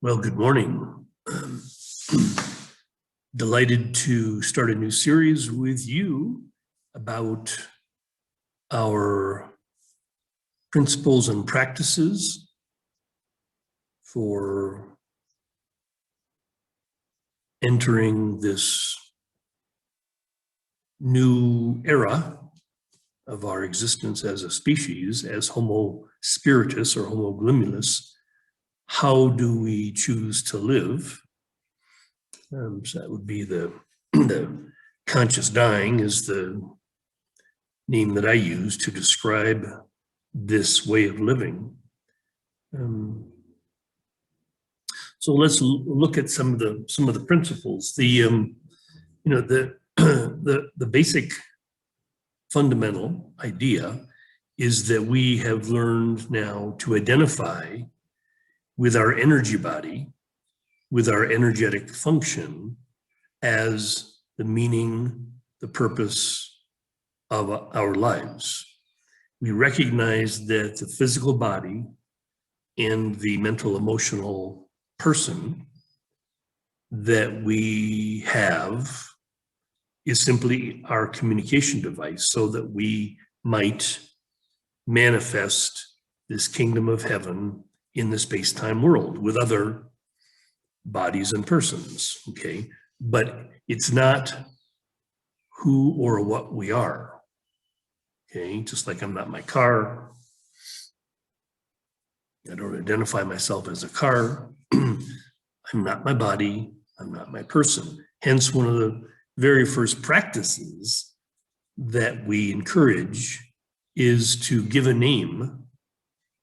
Well, good morning. Delighted to start a new series with you about our principles and practices for entering this new era of our existence as a species, as Homo spiritus or Homo globulus. How do we choose to live? So that would be the conscious dying is the name that I use to describe this way of living. So let's look at some of the principles. The basic fundamental idea is that we have learned now to identify with our energy body, with our energetic function as the meaning, the purpose of our lives. We recognize that the physical body and the mental, emotional person that we have is simply our communication device so that we might manifest this kingdom of heaven in the space-time world with other bodies and persons, okay? But it's not who or what we are, okay? Just like I'm not my car. I don't identify myself as a car. I'm not my body. I'm not my person. Hence, one of the very first practices that we encourage is to give a name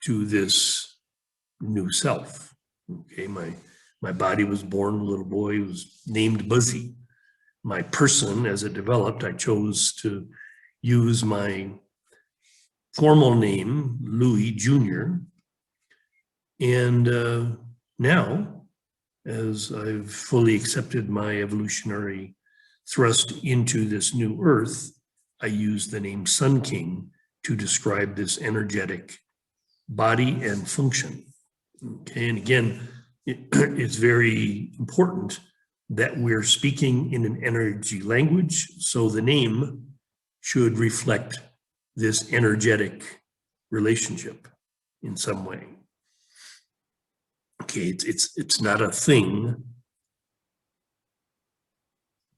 to this new self. Okay, my body was born a little boy, was named Buzzy. My person, as it developed, I chose to use my formal name, Louis Jr. And now, as I've fully accepted my evolutionary thrust into this new earth, I use the name Sun King to describe this energetic body and function. Okay, and again, it's very important that we're speaking in an energy language, so the name should reflect this energetic relationship in some way. Okay, it's not a thing,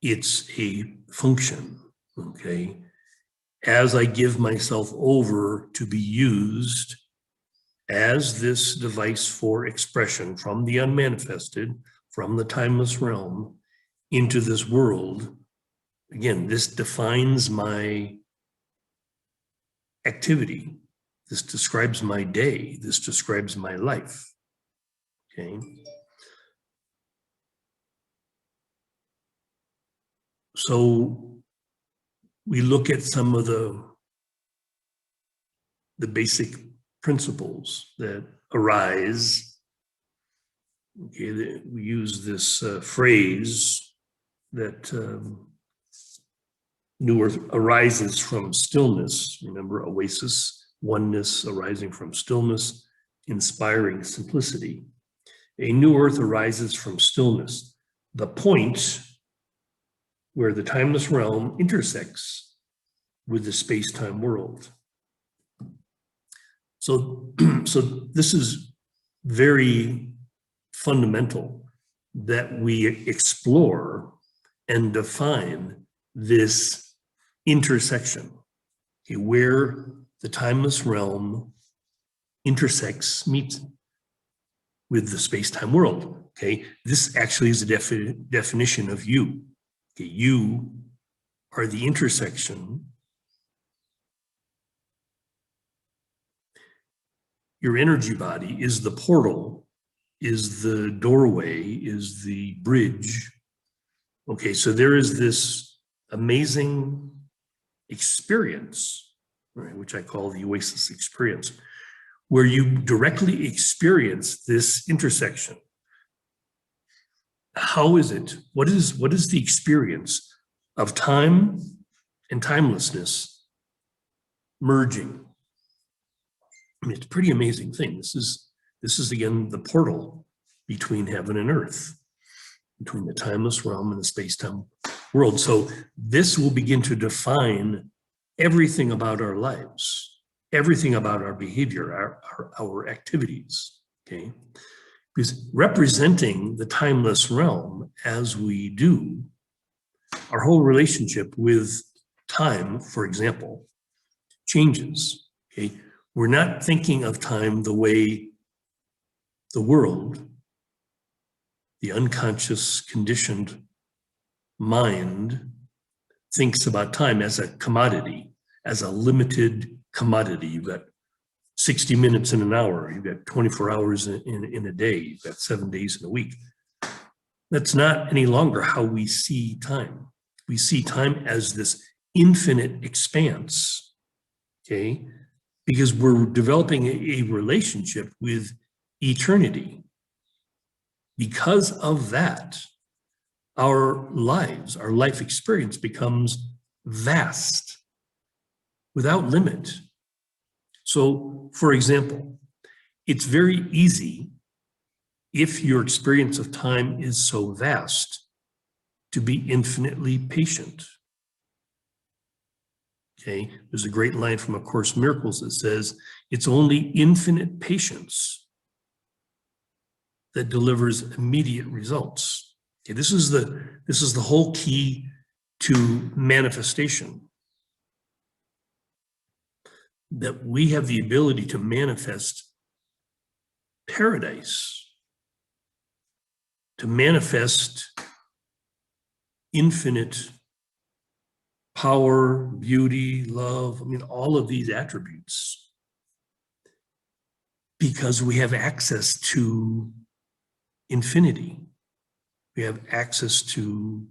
it's a function, okay? As I give myself over to be used as this device for expression from the unmanifested, from the timeless realm into this world, again, this defines my activity. This describes my day. This describes my life, okay? So we look at some of the basic principles that arise. Okay, we use this phrase that new earth arises from stillness. Remember, oasis, oneness arising from stillness, inspiring simplicity. A new earth arises from stillness, the point where the timeless realm intersects with the space-time world. So this is very fundamental that we explore and define this intersection, okay, where the timeless realm intersects, meets with the space-time world. Okay, this actually is a definition of you. Okay, you are the intersection. Your energy body is the portal, is the doorway, is the bridge. Okay, so there is this amazing experience, right, which I call the oasis experience, where you directly experience this intersection. How is it? What is the experience of time and timelessness merging? I mean, it's a pretty amazing thing. This is again the portal between heaven and earth, between the timeless realm and the space-time world. So this will begin to define everything about our lives, everything about our behavior, our activities, okay? Because representing the timeless realm as we do, our whole relationship with time, for example, changes, okay? We're not thinking of time the way the world, the unconscious conditioned mind, thinks about time as a commodity, as a limited commodity. You've got 60 minutes in an hour, you've got 24 hours in a day, you've got 7 days in a week. That's not any longer how we see time. We see time as this infinite expanse, okay? Because we're developing a relationship with eternity. Because of that, our lives, our life experience becomes vast, without limit. So, for example, it's very easy, if your experience of time is so vast, to be infinitely patient. Okay, there's a great line from A Course in Miracles that says, it's only infinite patience that delivers immediate results. Okay, this is the whole key to manifestation. That we have the ability to manifest paradise, to manifest infinite power, beauty, love, I mean, all of these attributes, because we have access to infinity. We have access to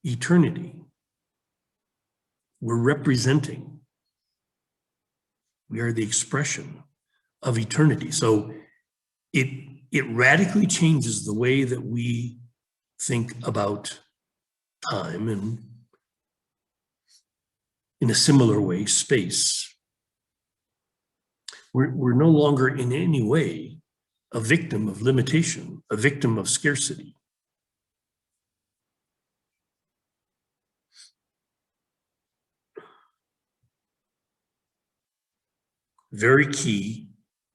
eternity. We're representing. We are the expression of eternity. So it radically changes the way that we think about time, and in a similar way, space. We're no longer in any way a victim of limitation, a victim of scarcity. Very key,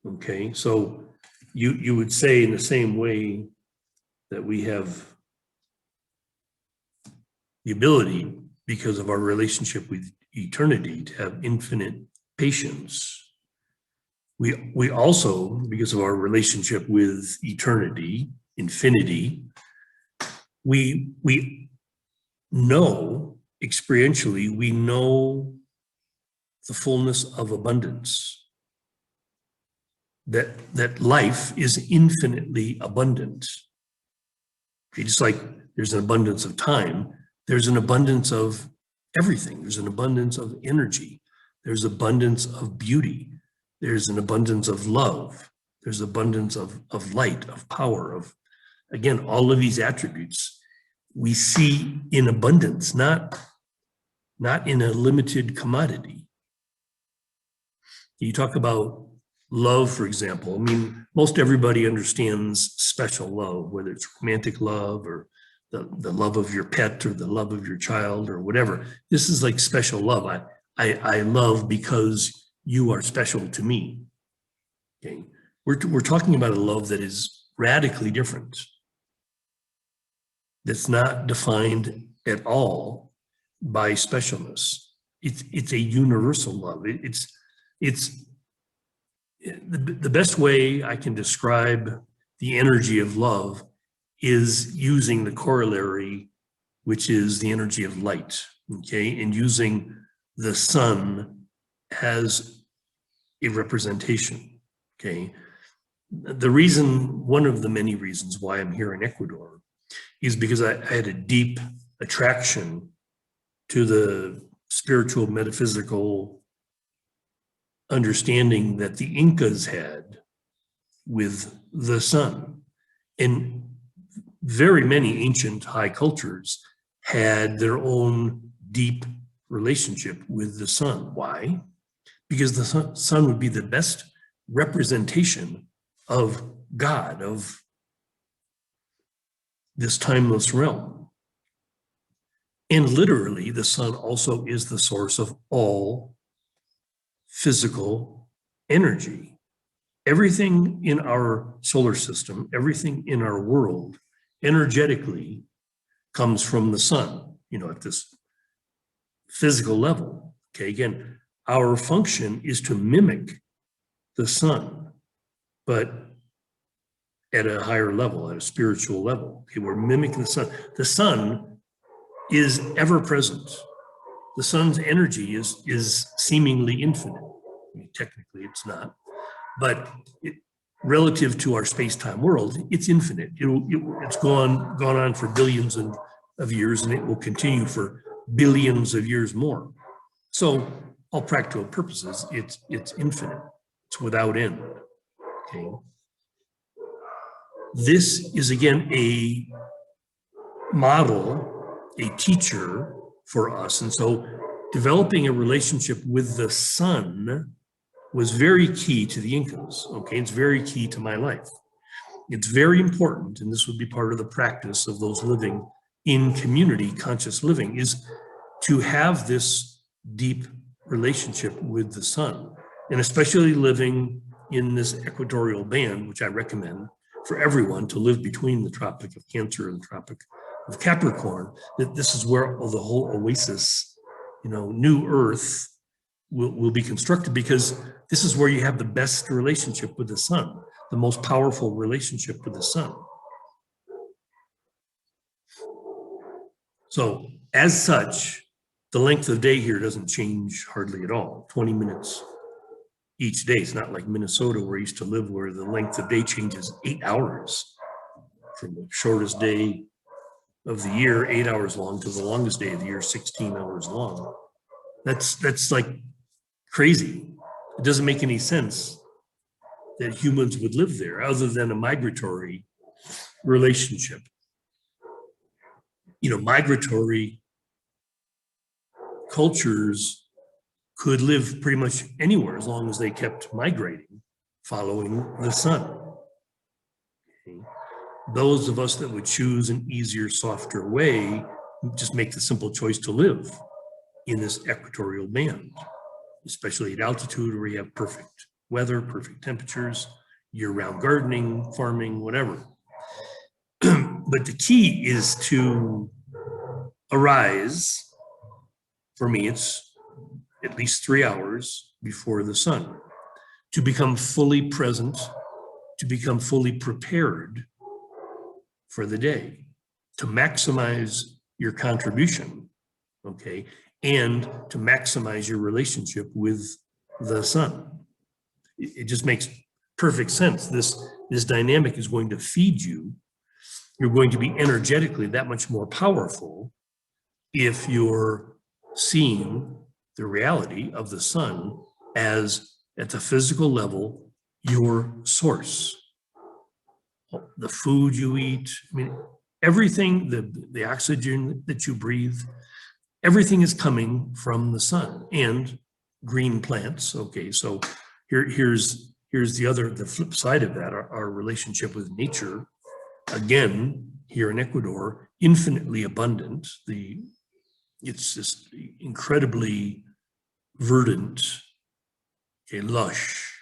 okay? So you would say, in the same way that we have the ability, because of our relationship with eternity, to have infinite patience. We also, because of our relationship with eternity, infinity, we know experientially, we know the fullness of abundance. That life is infinitely abundant. Okay, just like there's an abundance of time, there's an abundance of everything. There's an abundance of energy. There's abundance of beauty. There's an abundance of love. There's abundance of light, of power, of, again, all of these attributes we see in abundance, not in a limited commodity. You talk about love, for example. I mean, most everybody understands special love, whether it's romantic love or the love of your pet or the love of your child or whatever. This is like special love. I love because you are special to me. Okay, we're talking about a love that is radically different. That's not defined at all by specialness. It's a universal love. It's the best way I can describe the energy of love is using the corollary, which is the energy of light, okay? And using the sun as a representation, okay? The reason, one of the many reasons why I'm here in Ecuador is because I had a deep attraction to the spiritual, metaphysical understanding that the Incas had with the sun. And very many ancient high cultures had their own deep relationship with the sun. Why? Because the sun would be the best representation of God of this timeless realm. And literally, the sun also is the source of all physical energy. Everything in our solar system, everything in our world, energetically comes from the sun, at this physical level. Okay, again, our function is to mimic the sun, but at a higher level, at a spiritual level. Okay, we're mimicking the sun. The sun is ever present. The sun's energy is seemingly infinite. I mean, technically, it's not, but relative to our space-time world, it's infinite. It's gone on for billions of years, and it will continue for billions of years more. So, all practical purposes, it's infinite. It's without end. Okay. This is again a model, a teacher for us, and so developing a relationship with the sun was very key to the Incas. Okay, it's very key to my life. It's very important, and this would be part of the practice of those living in community, conscious living, is to have this deep relationship with the sun, and especially living in this equatorial band, which I recommend for everyone to live between the Tropic of Cancer and the Tropic of Capricorn, that this is where the whole oasis, new earth will be constructed, because this is where you have the best relationship with the sun, the most powerful relationship with the sun. So as such, the length of day here doesn't change hardly at all, 20 minutes each day. It's not like Minnesota where I used to live, where the length of day changes 8 hours, from the shortest day of the year, 8 hours long, to the longest day of the year, 16 hours long. That's like crazy. It doesn't make any sense that humans would live there other than a migratory relationship. Migratory cultures could live pretty much anywhere as long as they kept migrating, following the sun. Okay. Those of us that would choose an easier, softer way just make the simple choice to live in this equatorial band, especially at altitude where you have perfect weather, perfect temperatures, year-round gardening, farming, whatever. But the key is to arise. For me, it's at least 3 hours before the sun, to become fully present, to become fully prepared for the day, to maximize your contribution, okay, and to maximize your relationship with the sun. It just makes perfect sense. This dynamic is going to feed you. You're going to be energetically that much more powerful if you're seeing the reality of the sun as, at the physical level, your source. The food you eat, everything, the oxygen that you breathe, everything is coming from the sun, and green plants. Okay, so here's the flip side of that, our relationship with nature. Again, here in Ecuador, infinitely abundant. It's just incredibly verdant, okay, lush.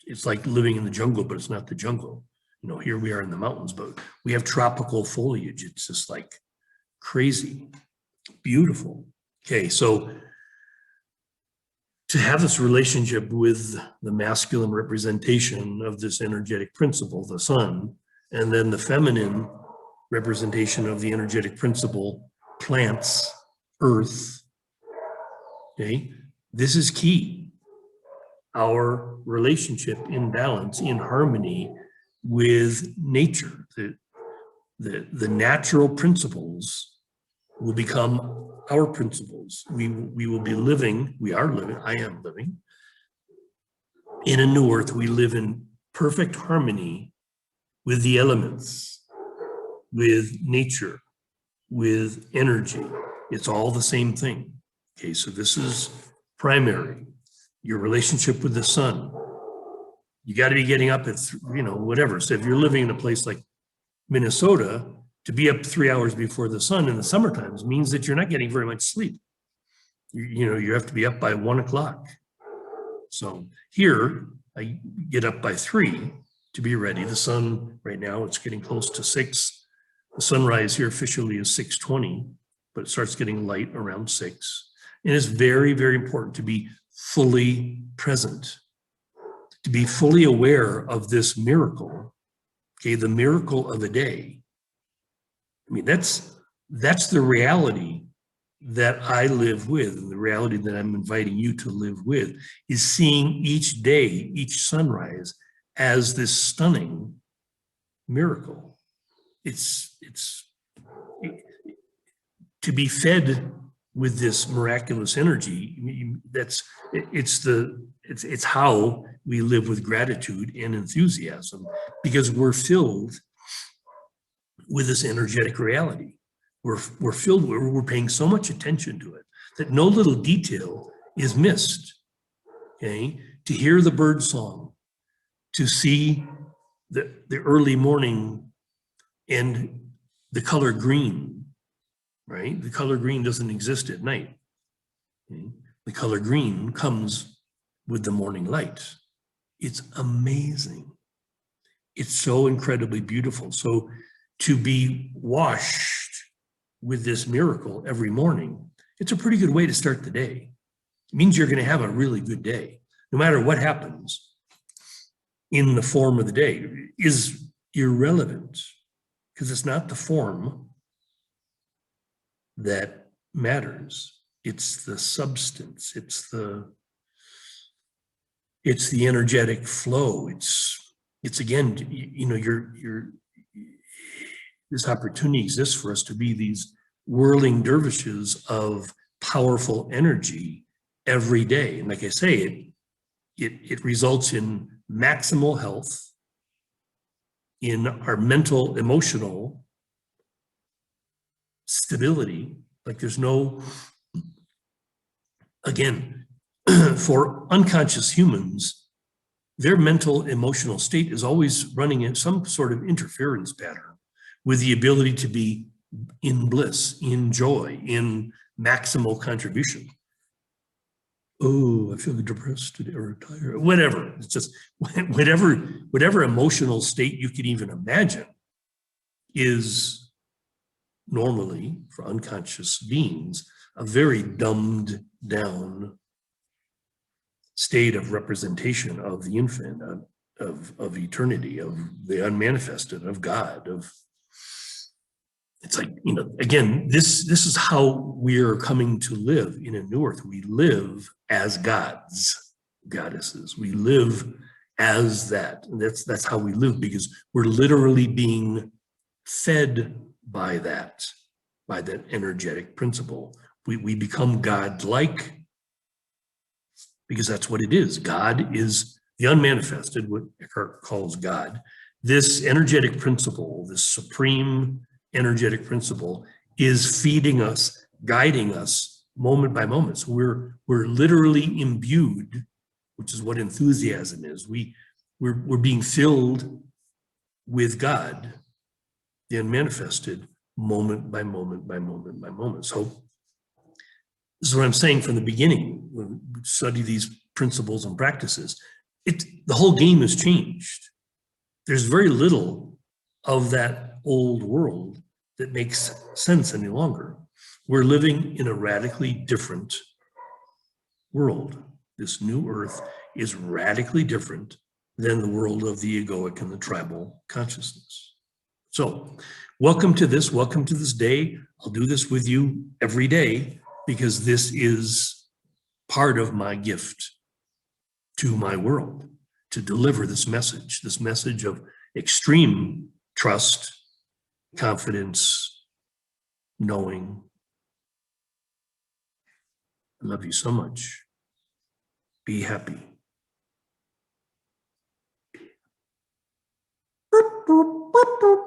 It's like living in the jungle, but it's not the jungle. Here we are in the mountains, but we have tropical foliage. It's just like crazy, beautiful. Okay, so to have this relationship with the masculine representation of this energetic principle, the sun, and then the feminine representation of the energetic principle, plants, earth, okay, this is key. Our relationship in balance, in harmony with nature, the natural principles will become our principles. We will be living, I am living in a new earth. We live in perfect harmony with the elements, with nature, with energy. It's all the same thing. Okay, so this is primary. Your relationship with the sun, You got to be getting up at, whatever. So if you're living in a place like Minnesota, to be up 3 hours before the sun in the summer times means that you're not getting very much sleep. You have to be up by 1 o'clock. So here, I get up by 3 to be ready. The sun right now, it's getting close to 6. The sunrise here officially is 6:20, but it starts getting light around 6. And it's very, very important to be fully present, to be fully aware of this miracle, okay, the miracle of a day. I mean, that's the reality that I live with, and the reality that I'm inviting you to live with is seeing each day, each sunrise as this stunning miracle. It's to be fed with this miraculous energy. It's how we live with gratitude and enthusiasm, because we're filled with this energetic reality. We're filled, we're paying so much attention to it that no little detail is missed. Okay, to hear the bird song, to see the early morning and the color green, right? The color green doesn't exist at night. Okay? The color green comes with the morning light. It's amazing. It's so incredibly beautiful. So to be washed with this miracle every morning, it's a pretty good way to start the day. It means you're going to have a really good day, no matter what happens in the form of the day is irrelevant, because it's not the form that matters. It's the substance. It's the energetic flow. It's again, this opportunity exists for us to be these whirling dervishes of powerful energy every day. And like I say, it results in maximal health in our mental, emotional stability. Like there's no, again, for unconscious humans, their mental, emotional state is always running in some sort of interference pattern with the ability to be in bliss, in joy, in maximal contribution. Oh, I feel depressed today or tired, whatever. It's just whatever emotional state you can even imagine is normally, for unconscious beings, a very dumbed down state of representation of the infinite, of eternity, of the unmanifested, of God, it's like, again, this is how we're coming to live in a new earth. We live as gods, goddesses. We live as that. And that's how we live, because we're literally being fed by that energetic principle. We become God-like, because that's what it is. God is the unmanifested, what Eckhart calls God. This energetic principle, this supreme energetic principle, is feeding us, guiding us moment by moment. So we're literally imbued, which is what enthusiasm is. We're being filled with God, the unmanifested, moment by moment by moment by moment. So this is what I'm saying from the beginning. When we study these principles and practices, the whole game has changed. There's very little of that old world that makes sense any longer. We're living in a radically different world. This new earth is radically different than the world of the egoic and the tribal consciousness. So welcome to this day. I'll do this with you every day, because this is part of my gift to my world, to deliver this message of extreme trust, confidence, knowing. I love you so much. Be happy. Boop, boop, boop, boop.